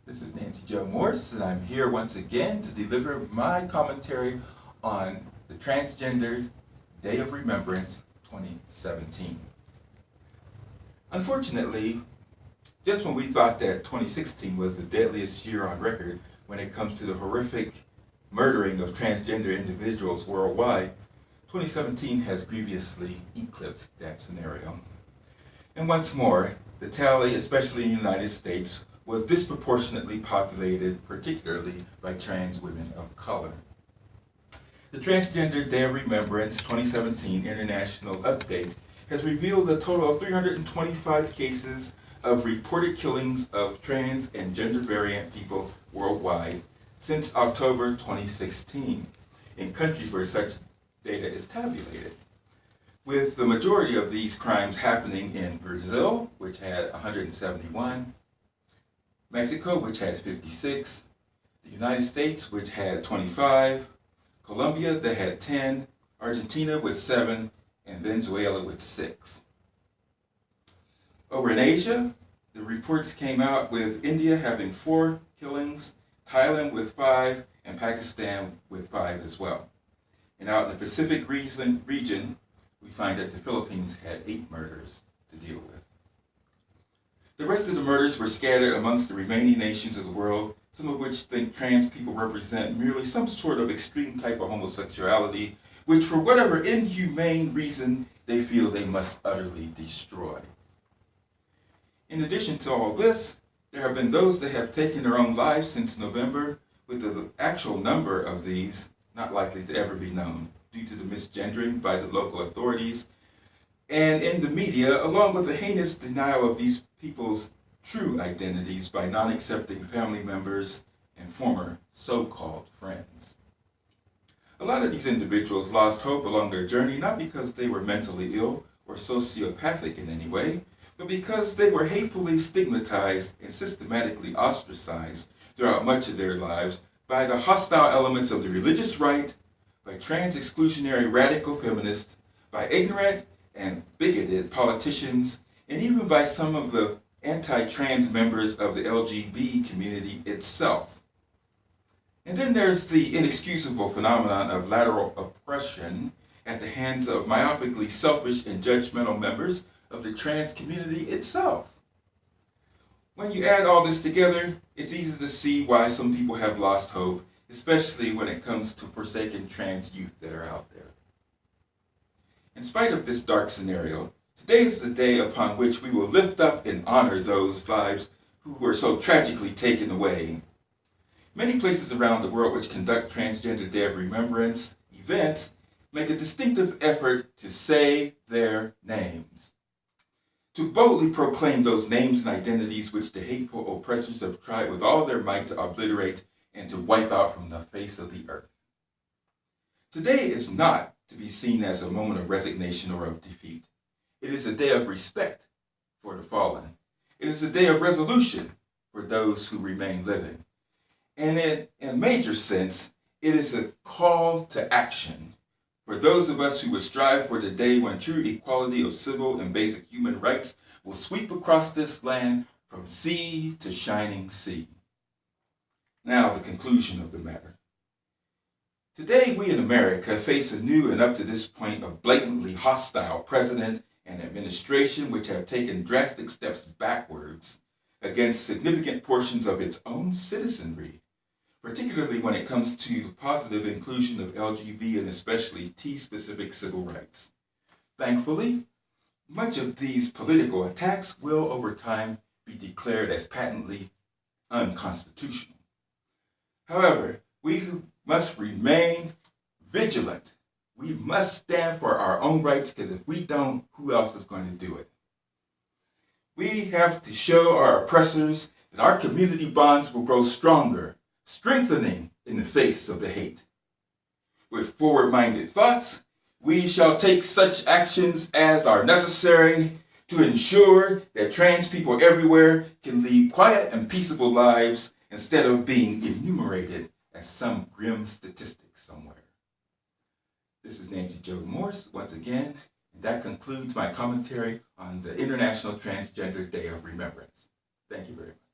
This is Nancy Jo Morse, and I'm here once again to deliver my commentary on the Transgender Day of Remembrance 2017. Unfortunately, just when we thought that 2016 was the deadliest year on record when it comes to the horrific murdering of transgender individuals worldwide, 2017 has grievously eclipsed that scenario. And once more, the tally, especially in the United States, was disproportionately populated, particularly by trans women of color. The Transgender Day of Remembrance 2017 International Update has revealed a total of 325 cases of reported killings of trans and gender variant people worldwide since October 2016 in countries where such data is tabulated, with the majority of these crimes happening in Brazil, which had 171, Mexico, which had 56, the United States, which had 25, Colombia, that had 10, Argentina with 7, and Venezuela with 6. Over in Asia, the reports came out with India having 4 killings, Thailand with 5, and Pakistan with 5 as well. And out in the Pacific region, we find that the Philippines had 8 murders to deal with. The rest of the murders were scattered amongst the remaining nations of the world, some of which think trans people represent merely some sort of extreme type of homosexuality, which for whatever inhumane reason they feel they must utterly destroy. In addition to all this, there have been those that have taken their own lives since November, with the actual number of these not likely to ever be known due to the misgendering by the local authorities and in the media, along with the heinous denial of these people's true identities by non-accepting family members and former so-called friends. A lot of these individuals lost hope along their journey, not because they were mentally ill or sociopathic in any way, but because they were hatefully stigmatized and systematically ostracized throughout much of their lives by the hostile elements of the religious right, by trans exclusionary radical feminists, by ignorant and bigoted politicians, and even by some of the anti-trans members of the LGBT community itself. And then there's the inexcusable phenomenon of lateral oppression at the hands of myopically selfish and judgmental members of the trans community itself. When you add all this together, it's easy to see why some people have lost hope, especially when it comes to forsaken trans youth that are out there. In spite of this dark scenario, today is the day upon which we will lift up and honor those lives who were so tragically taken away. Many places around the world which conduct Transgender Day of Remembrance events make a distinctive effort to say their names, to boldly proclaim those names and identities which the hateful oppressors have tried with all their might to obliterate and to wipe out from the face of the earth. Today is not to be seen as a moment of resignation or of defeat. It is a day of respect for the fallen. It is a day of resolution for those who remain living. And in a major sense, it is a call to action for those of us who would strive for the day when true equality of civil and basic human rights will sweep across this land from sea to shining sea. Now, the conclusion of the matter. Today, we in America face a new and up to this point a blatantly hostile president and administration which have taken drastic steps backwards against significant portions of its own citizenry, particularly when it comes to the positive inclusion of LGBT and especially T-specific civil rights. Thankfully, much of these political attacks will over time be declared as patently unconstitutional. However, we must remain vigilant. We must stand for our own rights, because if we don't, who else is going to do it? We have to show our oppressors that our community bonds will grow stronger, strengthening in the face of the hate. With forward-minded thoughts, we shall take such actions as are necessary to ensure that trans people everywhere can lead quiet and peaceable lives instead of being enumerated as some grim statistic somewhere. This is Nancy Jo Morse once again, and that concludes my commentary on the International Transgender Day of Remembrance. Thank you very much.